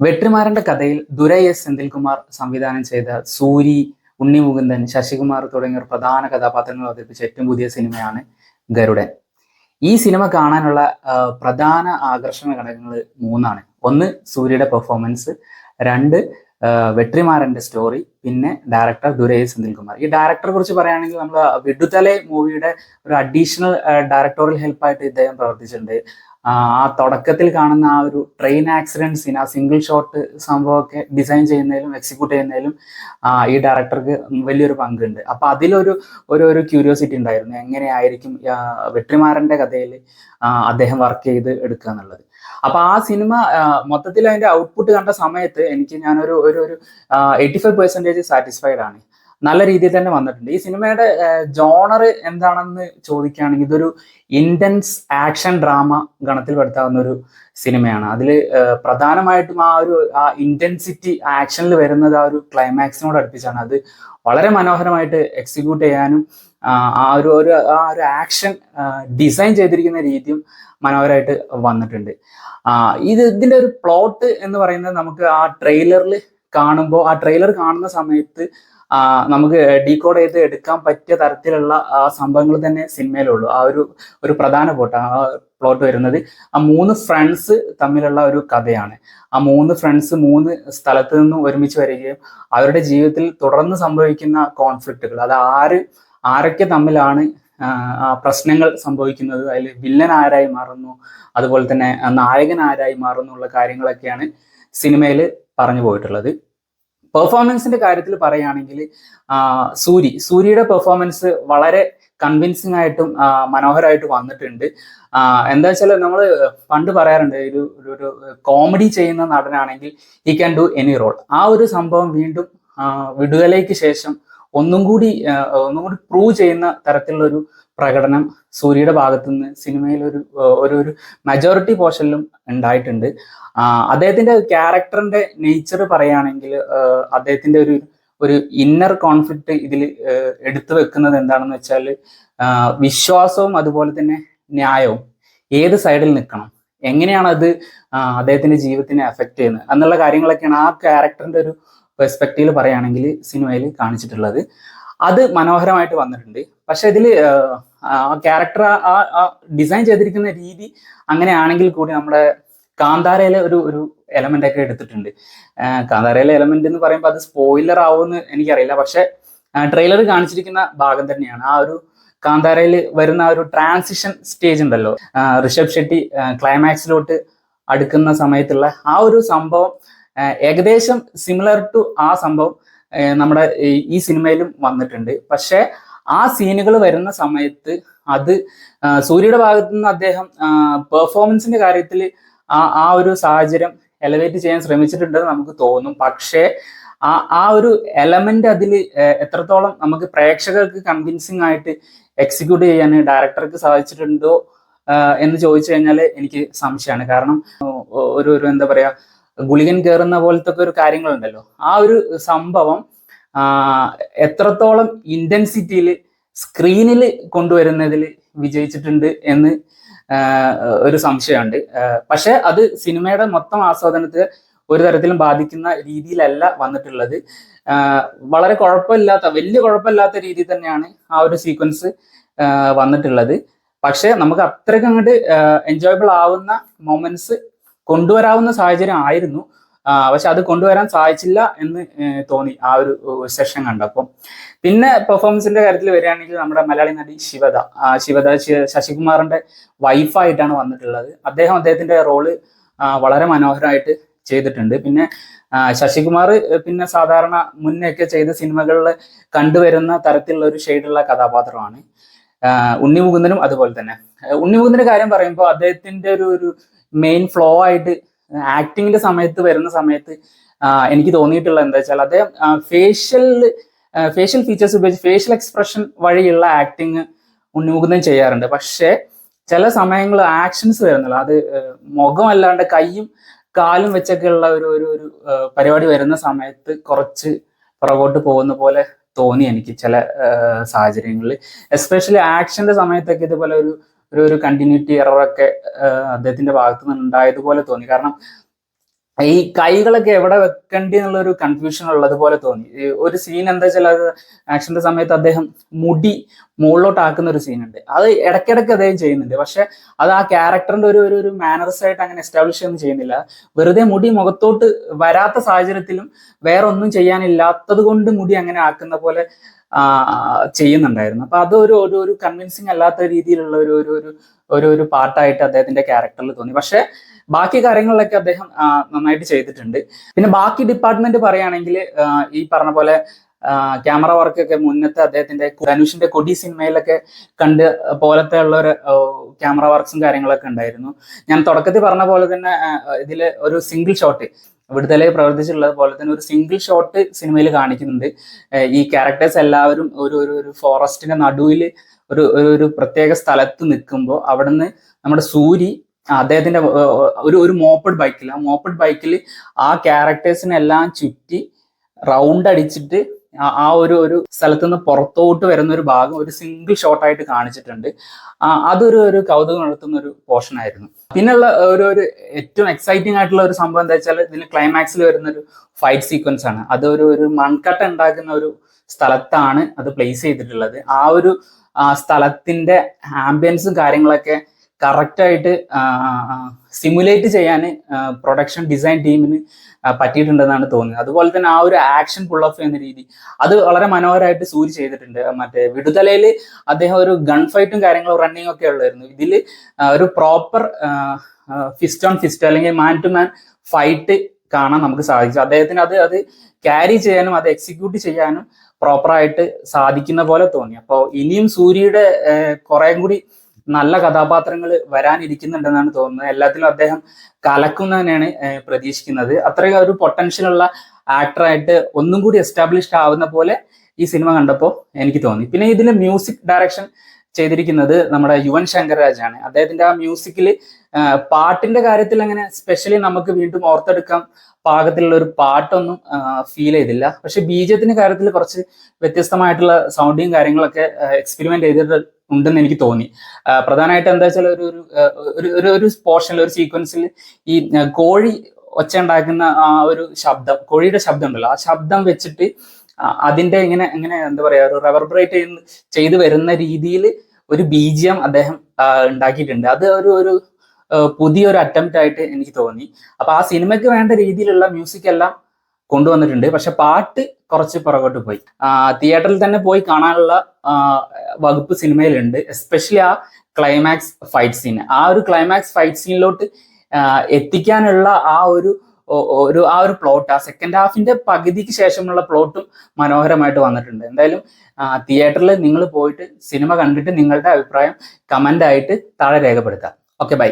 വെട്രിമാരന്റെ കഥയിൽ ദുരൈ എസ് സെന്തിൽകുമാർ സംവിധാനം ചെയ്ത സൂരി, ഉണ്ണി മുകുന്ദൻ, ശശികുമാർ തുടങ്ങിയവർ പ്രധാന കഥാപാത്രങ്ങൾ അവതരിപ്പിച്ച ഏറ്റവും പുതിയ സിനിമയാണ് ഗരുഡൻ. ഈ സിനിമ കാണാനുള്ള പ്രധാന ആകർഷണ ഘടകങ്ങൾ മൂന്നാണ്. ഒന്ന് സൂര്യയുടെ പെർഫോമൻസ്, രണ്ട് വെട്രിമാരന്റെ സ്റ്റോറി, പിന്നെ ഡയറക്ടർ ദുരൈ എസ് സെന്തിൽകുമാർ. ഈ ഡയറക്ടറെ കുറിച്ച് പറയുകയാണെങ്കിൽ നമ്മൾ വിടുതലെ മൂവിയുടെ ഒരു അഡീഷണൽ ഡയറക്ടോറിയൽ ഹെൽപ്പായിട്ട് ഇദ്ദേഹം പ്രവർത്തിച്ചിട്ടുണ്ട്. ആ തുടക്കത്തിൽ കാണുന്ന ആ ഒരു ട്രെയിൻ ആക്സിഡന്റ് സീൻ, ആ സിംഗിൾ ഷോട്ട് സംഭവമൊക്കെ ഡിസൈൻ ചെയ്യുന്നതിലും എക്സിക്യൂട്ട് ചെയ്യുന്നതിലും ഈ ഡയറക്ടർക്ക് വലിയൊരു പങ്കുണ്ട്. അപ്പൊ അതിലൊരു ഒരു ക്യൂരിയോസിറ്റി ഉണ്ടായിരുന്നു, എങ്ങനെയായിരിക്കും വെട്രിമാരന്റെ കഥയിൽ അദ്ദേഹം വർക്ക് ചെയ്ത് എടുക്കുക എന്നുള്ളത്. അപ്പൊ ആ സിനിമ മൊത്തത്തിൽ അതിന്റെ ഔട്ട്പുട്ട് കണ്ട സമയത്ത് ഞാനൊരു ഒരു 85% സാറ്റിസ്ഫൈഡ് ആണ്. നല്ല രീതിയിൽ തന്നെ വന്നിട്ടുണ്ട്. ഈ സിനിമയുടെ ജോണർ എന്താണെന്ന് ചോദിക്കുകയാണെങ്കിൽ ഇതൊരു ഇന്റൻസ് ആക്ഷൻ ഡ്രാമ ഗണത്തിൽപ്പെടുത്താവുന്ന ഒരു സിനിമയാണ്. അതിൽ പ്രധാനമായിട്ടും ആ ഇന്റൻസിറ്റി ആക്ഷനിൽ വരുന്നത് ആ ഒരു ക്ലൈമാക്സിനോട് അടുപ്പിച്ചാണ്. അത് വളരെ മനോഹരമായിട്ട് എക്സിക്യൂട്ട് ചെയ്യാനും ആ ഒരു ആക്ഷൻ ഡിസൈൻ ചെയ്തിരിക്കുന്ന രീതിയും മനോഹരമായിട്ട് വന്നിട്ടുണ്ട്. ഇതിന്റെ ഒരു പ്ലോട്ട് എന്ന് പറയുന്നത് നമുക്ക് ആ ട്രെയിലറിൽ കാണുമ്പോൾ, ആ ട്രെയിലർ കാണുന്ന സമയത്ത് നമുക്ക് ഡീകോഡ് ചെയ്ത് എടുക്കാൻ പറ്റിയ തരത്തിലുള്ള സംഭവങ്ങൾ തന്നെ സിനിമയിലുള്ളൂ. ഒരു പ്രധാന പ്ലോട്ട് വരുന്നത് ആ മൂന്ന് ഫ്രണ്ട്സ് തമ്മിലുള്ള ഒരു കഥയാണ്. ആ മൂന്ന് ഫ്രണ്ട്സ് മൂന്ന് സ്ഥലത്ത് നിന്നും ഒരുമിച്ച് വരികയും അവരുടെ ജീവിതത്തിൽ തുടർന്ന് സംഭവിക്കുന്ന കോൺഫ്ലിക്റ്റുകൾ, അത് ആരൊക്കെ തമ്മിലാണ് പ്രശ്നങ്ങൾ സംഭവിക്കുന്നത്, അതിൽ വില്ലൻ ആരായി മാറുന്നു, അതുപോലെ തന്നെ നായകൻ ആരായി മാറുന്നു ഉള്ള കാര്യങ്ങളൊക്കെയാണ് സിനിമയിൽ പറഞ്ഞു പോയിട്ടുള്ളത്. പെർഫോമൻസിന്റെ കാര്യത്തിൽ പറയുകയാണെങ്കിൽ സൂര്യയുടെ പെർഫോമൻസ് വളരെ കൺവിൻസിങ് ആയിട്ടും മനോഹരമായിട്ട് വന്നിട്ടുണ്ട്. എന്താ വെച്ചാൽ നമ്മൾ പണ്ട് പറയാറുണ്ട്, ഒരു കോമഡി ചെയ്യുന്ന നടനാണെങ്കിൽ he can do any role. ആ ഒരു സംഭവം വീണ്ടും വിടുതലയ്ക്ക് ശേഷം ഒന്നും കൂടി പ്രൂവ് ചെയ്യുന്ന തരത്തിലുള്ള ഒരു പ്രകടനം സൂര്യയുടെ ഭാഗത്തു നിന്ന് സിനിമയിൽ ഒരു മെജോറിറ്റി പോർഷനിലും ഉണ്ടായിട്ടുണ്ട്. അദ്ദേഹത്തിന്റെ ക്യാരക്ടറിന്റെ നേച്ചർ പറയുകയാണെങ്കിൽ അദ്ദേഹത്തിന്റെ ഒരു ഇന്നർ കോൺഫ്ലിക്റ്റ് ഇതിൽ എടുത്തു വെക്കുന്നത് എന്താണെന്ന് വെച്ചാൽ വിശ്വാസവും അതുപോലെ തന്നെ ന്യായവും ഏത് സൈഡിൽ നിൽക്കണം, എങ്ങനെയാണ് അത് അദ്ദേഹത്തിന്റെ ജീവിതത്തിനെ എഫക്ട് ചെയ്യുന്നത് എന്നുള്ള കാര്യങ്ങളൊക്കെയാണ് ആ ക്യാരക്ടറിന്റെ ഒരു പെർസ്പെക്റ്റീവ് പറയുകയാണെങ്കിൽ സിനിമയിൽ കാണിച്ചിട്ടുള്ളത്. അത് മനോഹരമായിട്ട് വന്നിട്ടുണ്ട്. പക്ഷെ ഇതിൽ ക്യാരക്ടർ ഡിസൈൻ ചെയ്തിരിക്കുന്ന രീതി അങ്ങനെയാണെങ്കിൽ കൂടി നമ്മുടെ കാന്താരയിലെ ഒരു എലമെന്റ് ഒക്കെ എടുത്തിട്ടുണ്ട്. കാന്താരയിലെ എലമെന്റ് എന്ന് പറയുമ്പോൾ അത് സ്പോയിലർ ആവുമെന്ന് എനിക്കറിയില്ല, പക്ഷെ ട്രെയിലർ കാണിച്ചിരിക്കുന്ന ഭാഗം തന്നെയാണ്. ആ ഒരു കാന്താരയിൽ വരുന്ന ഒരു ട്രാൻസിഷൻ സ്റ്റേജ് ഉണ്ടല്ലോ, ഋഷഭ് ഷെട്ടി ക്ലൈമാക്സിലോട്ട് അടുക്കുന്ന സമയത്തുള്ള ആ ഒരു സംഭവം ഏകദേശം സിമിലർ ടു ആ സംഭവം നമ്മുടെ ഈ സിനിമയിലും വന്നിട്ടുണ്ട്. പക്ഷെ ആ സീനുകൾ വരുന്ന സമയത്ത് അത് സൂര്യയുടെ ഭാഗത്തു നിന്ന് അദ്ദേഹം പെർഫോമൻസിന്റെ കാര്യത്തിൽ ആ ഒരു സാഹചര്യം എലവേറ്റ് ചെയ്യാൻ ശ്രമിച്ചിട്ടുണ്ടെന്ന് നമുക്ക് തോന്നും. പക്ഷേ ആ ഒരു എലമെന്റ് അതിൽ എത്രത്തോളം നമുക്ക് പ്രേക്ഷകർക്ക് കൺവിൻസിങ് ആയിട്ട് എക്സിക്യൂട്ട് ചെയ്യാൻ ഡയറക്ടർക്ക് സാധിച്ചിട്ടുണ്ടോ എന്ന് ചോദിച്ചു കഴിഞ്ഞാൽ എനിക്ക് സംശയമാണ്. കാരണം ഒരു എന്താ പറയാ, ഗുളികൻ കയറുന്ന പോലത്തെ ഒരു കാര്യങ്ങളുണ്ടല്ലോ, ആ ഒരു സംഭവം എത്രത്തോളം ഇന്റൻസിറ്റിയിൽ സ്ക്രീനിൽ കൊണ്ടുവരുന്നതിൽ വിജയിച്ചിട്ടുണ്ട് എന്ന് ഒരു സംശയമുണ്ട്. പക്ഷെ അത് സിനിമയുടെ മൊത്തം ആസ്വാദനത്തെ ഒരു തരത്തിലും ബാധിക്കുന്ന രീതിയിലല്ല വന്നിട്ടുള്ളത്. വളരെ വലിയ കുഴപ്പമില്ലാത്ത രീതിയിൽ തന്നെയാണ് ആ ഒരു സീക്വൻസ് വന്നിട്ടുള്ളത്. പക്ഷെ നമുക്ക് അത്രയ്ക്ക് അങ്ങോട്ട് എൻജോയബിൾ ആവുന്ന മൊമെന്റ്സ് കൊണ്ടുവരാവുന്ന സാഹചര്യം ആയിരുന്നു. പക്ഷെ അത് കൊണ്ടുവരാൻ സാധിച്ചില്ല എന്ന് തോന്നി ആ ഒരു സെഷൻ കണ്ടപ്പോൾ. പിന്നെ പെർഫോമൻസിന്റെ കാര്യത്തിൽ വരികയാണെങ്കിൽ നമ്മുടെ മലയാളി നടി ശിവദ ശശികുമാറിന്റെ വൈഫായിട്ടാണ് വന്നിട്ടുള്ളത്. അദ്ദേഹത്തിന്റെ റോള് വളരെ മനോഹരമായിട്ട് ചെയ്തിട്ടുണ്ട്. പിന്നെ ശശികുമാർ പിന്നെ സാധാരണ മുന്നേയൊക്കെ ചെയ്ത സിനിമകളിൽ കണ്ടുവരുന്ന തരത്തിലുള്ള ഒരു ഷെയ്ഡുള്ള കഥാപാത്രമാണ്. ഉണ്ണി മുകുന്ദനും അതുപോലെ തന്നെ. ഉണ്ണി മുകുന്ദന്റെ കാര്യം പറയുമ്പോൾ അദ്ദേഹത്തിന്റെ ഒരു മെയിൻ ഫ്ലോ ആയിട്ട് ആക്ടിങ്ങിന്റെ സമയത്ത് വരുന്ന സമയത്ത് എനിക്ക് തോന്നിയിട്ടുള്ള എന്താ വെച്ചാൽ അദ്ദേഹം ഫേഷ്യൽ ഫീച്ചേഴ്സ് ഉപയോഗിച്ച് ഫേഷ്യൽ എക്സ്പ്രഷൻ വഴിയുള്ള ആക്ടിങ് ഉണ്ണിമുകുന്ദൻ ചെയ്യാറുണ്ട്. പക്ഷെ ചില സമയങ്ങൾ ആക്ഷൻസ് വരുന്നില്ല, അത് മുഖമല്ലാണ്ട് കൈയും കാലും വെച്ചൊക്കെയുള്ള ഒരു പരിപാടി വരുന്ന സമയത്ത് കുറച്ച് പുറകോട്ട് പോകുന്ന പോലെ തോന്നി എനിക്ക് ചില സാഹചര്യങ്ങളിൽ. എസ്പെഷ്യലി ആക്ഷന്റെ സമയത്തൊക്കെ ഇതുപോലെ ഒരു കണ്ടിന്യൂറ്റി എററൊക്കെ അദ്ദേഹത്തിന്റെ ഭാഗത്തു നിന്ന് ഉണ്ടായതുപോലെ തോന്നി. കാരണം ഈ കൈകളൊക്കെ എവിടെ വെക്കേണ്ടി എന്നുള്ള ഒരു കൺഫ്യൂഷൻ ഉള്ളതുപോലെ തോന്നി. ഒരു സീൻ എന്താ വെച്ചാൽ, അത് ആക്ഷന്റെ സമയത്ത് അദ്ദേഹം മുടി മുകളിലോട്ട് ആക്കുന്ന ഒരു സീൻ ഉണ്ട്. അത് ഇടയ്ക്കിടയ്ക്ക് അദ്ദേഹം ചെയ്യുന്നുണ്ട്, പക്ഷെ അത് ആ ക്യാരക്ടറിന്റെ ഒരു മാനറസ് ആയിട്ട് അങ്ങനെ എസ്റ്റാബ്ലിഷ് ഒന്നും ചെയ്യുന്നില്ല. വെറുതെ മുടി മുഖത്തോട്ട് വരാത്ത സാഹചര്യത്തിലും വേറെ ഒന്നും ചെയ്യാനില്ലാത്തത് കൊണ്ട് മുടി അങ്ങനെ ആക്കുന്ന പോലെ ചെയ്യുന്നുണ്ടായിരുന്നു. അപ്പൊ അത് ഒരു കൺവിൻസിങ് അല്ലാത്ത രീതിയിലുള്ള ഒരു പാർട്ടായിട്ട് അദ്ദേഹത്തിന്റെ ക്യാരക്ടറിൽ തോന്നി. പക്ഷെ ബാക്കി കാര്യങ്ങളിലൊക്കെ അദ്ദേഹം നന്നായിട്ട് ചെയ്തിട്ടുണ്ട്. പിന്നെ ബാക്കി ഡിപ്പാർട്ട്മെന്റ് പറയുകയാണെങ്കിൽ ഈ പറഞ്ഞ പോലെ ക്യാമറ വർക്കൊക്കെ മുന്നത്തെ അദ്ദേഹത്തിന്റെ ധനുഷിന്റെ കൊടി സിനിമയിലൊക്കെ കണ്ട് പോലത്തെ ഉള്ള ഒരു ക്യാമറ വർക്ക്സും കാര്യങ്ങളൊക്കെ ഉണ്ടായിരുന്നു. ഞാൻ തുടക്കത്തിൽ പറഞ്ഞ പോലെ തന്നെ ഇതില് ഒരു സിംഗിൾ ഷോട്ട്, വിടുതലയിൽ പ്രവർത്തിച്ചിട്ടുള്ളത് പോലെ തന്നെ ഒരു സിംഗിൾ ഷോട്ട് സിനിമയിൽ കാണിക്കുന്നുണ്ട്. ഈ ക്യാരക്ടേഴ്സ് എല്ലാവരും ഒരു ഫോറസ്റ്റിന്റെ നടുവിൽ ഒരു പ്രത്യേക സ്ഥലത്ത് നിൽക്കുമ്പോൾ അവിടുന്ന് നമ്മുടെ സൂരി അദ്ദേഹത്തിന്റെ ഒരു മോപ്പഡ് ബൈക്കിൽ ആ ക്യാരക്ടേഴ്സിനെല്ലാം ചുറ്റി റൗണ്ട് അടിച്ചിട്ട് ആ ഒരു സ്ഥലത്ത് നിന്ന് പുറത്തോട്ട് വരുന്ന ഒരു ഭാഗം ഒരു സിംഗിൾ ഷോട്ടായിട്ട് കാണിച്ചിട്ടുണ്ട്. അതൊരു കൗതുകം നടത്തുന്ന ഒരു പോർഷൻ ആയിരുന്നു. പിന്നെയുള്ള ഒരു ഏറ്റവും എക്സൈറ്റിംഗ് ആയിട്ടുള്ള ഒരു സംഭവം എന്താ വെച്ചാൽ, ഇതിന് ക്ലൈമാക്സിൽ വരുന്ന ഒരു ഫൈറ്റ് സീക്വൻസ് ആണ്. അത് ഒരു മൺകട്ട ഉണ്ടാക്കുന്ന ഒരു സ്ഥലത്താണ് അത് പ്ലേസ് ചെയ്തിട്ടുള്ളത്. ആ സ്ഥലത്തിന്റെ ആംബിയൻസും കാര്യങ്ങളൊക്കെ കറക്റ്റായിട്ട് സിമുലേറ്റ് ചെയ്യാൻ പ്രൊഡക്ഷൻ ഡിസൈൻ ടീമിന് പറ്റിയിട്ടുണ്ടെന്നാണ് തോന്നുന്നത്. അതുപോലെ തന്നെ ആ ഒരു ആക്ഷൻ പുൾ ഓഫ് എന്ന രീതി അത് വളരെ മനോഹരമായിട്ട് സൂര്യ ചെയ്തിട്ടുണ്ട്. മറ്റേ വിടുതലയിൽ അദ്ദേഹം ഒരു ഗൺ ഫൈറ്റും കാര്യങ്ങളും റണ്ണിങ് ഒക്കെ ഉള്ളായിരുന്നു. ഇതിൽ ഒരു പ്രോപ്പർ ഫിസ്റ്റ് ഓൺ ഫിസ്റ്റ് അല്ലെങ്കിൽ മാൻ ടു മാൻ ഫൈറ്റ് കാണാൻ നമുക്ക് സാധിച്ചു. അദ്ദേഹത്തിന് അത് ക്യാരി ചെയ്യാനും അത് എക്സിക്യൂട്ട് ചെയ്യാനും പ്രോപ്പറായിട്ട് സാധിക്കുന്ന പോലെ തോന്നി. അപ്പോൾ ഇനിയും സൂര്യയുടെ കുറേ കൂടി നല്ല കഥാപാത്രങ്ങൾ വരാനിരിക്കുന്നുണ്ടെന്നാണ് തോന്നുന്നത്. എല്ലാത്തിലും അദ്ദേഹം കലക്കും തന്നെയാണ് പ്രതീക്ഷിക്കുന്നത്. അത്രയും ഒരു പൊട്ടൻഷ്യൽ ഉള്ള ആക്ടറായിട്ട് ഒന്നും കൂടി എസ്റ്റാബ്ലിഷ്ഡ് ആവുന്ന പോലെ ഈ സിനിമ കണ്ടപ്പോൾ എനിക്ക് തോന്നി. പിന്നെ ഇതിൽ മ്യൂസിക് ഡയറക്ഷൻ ചെയ്തിരിക്കുന്നത് നമ്മുടെ യുവൻ ശങ്കർ രാജാണ്. അദ്ദേഹത്തിന്റെ ആ മ്യൂസിക്കിൽ പാട്ടിന്റെ കാര്യത്തിൽ അങ്ങനെ സ്പെഷ്യലി നമുക്ക് വീണ്ടും ഓർത്തെടുക്കാൻ പാകത്തിലുള്ള ഒരു പാട്ടൊന്നും ഫീൽ ചെയ്തില്ല. പക്ഷെ ബീജത്തിന്റെ കാര്യത്തിൽ കുറച്ച് വ്യത്യസ്തമായിട്ടുള്ള സൗണ്ടിങ് കാര്യങ്ങളൊക്കെ എക്സ്പെരിമെന്റ് ചെയ്തിട്ട് ഉണ്ടെന്ന് എനിക്ക് തോന്നി. പ്രധാനമായിട്ട് എന്താ വെച്ചാൽ ഒരു പോർഷനിൽ ഒരു സീക്വൻസിൽ ഈ കോഴി ഒച്ച ഉണ്ടാക്കുന്ന ആ ഒരു ശബ്ദം, കോഴിയുടെ ശബ്ദം ഉണ്ടല്ലോ, ആ ശബ്ദം വെച്ചിട്ട് അതിന്റെ ഇങ്ങനെ എന്താ പറയാ ഒരു റെവർബറേറ്റ് ചെയ്ത് വരുന്ന രീതിയിൽ ഒരു ബീജിയം അദ്ദേഹം ഉണ്ടാക്കിയിട്ടുണ്ട്. അത് ഒരു പുതിയൊരു അറ്റംപ്റ്റ് ആയിട്ട് എനിക്ക് തോന്നി. അപ്പൊ ആ സിനിമയ്ക്ക് വേണ്ട രീതിയിലുള്ള മ്യൂസിക് എല്ലാം കൊണ്ടുവന്നിട്ടുണ്ട്. പക്ഷെ പാട്ട് കുറച്ച് പുറകോട്ട് പോയി. തിയേറ്ററിൽ തന്നെ പോയി കാണാനുള്ള വകുപ്പ് സിനിമയിലുണ്ട്. എസ്പെഷ്യലി ആ ക്ലൈമാക്സ് ഫൈറ്റ് സീൻ, ആ ഒരു ക്ലൈമാക്സ് ഫൈറ്റ് സീനിലോട്ട് എത്തിക്കാനുള്ള ആ ഒരു പ്ലോട്ട്, ആ സെക്കൻഡ് ഹാഫിന്റെ പകുതിക്ക് ശേഷമുള്ള പ്ലോട്ടും മനോഹരമായിട്ട് വന്നിട്ടുണ്ട്. എന്തായാലും തിയേറ്ററിൽ നിങ്ങൾ പോയിട്ട് സിനിമ കണ്ടിട്ട് നിങ്ങളുടെ അഭിപ്രായം കമന്റ് ആയിട്ട് താഴെ രേഖപ്പെടുത്താം. Okay, by.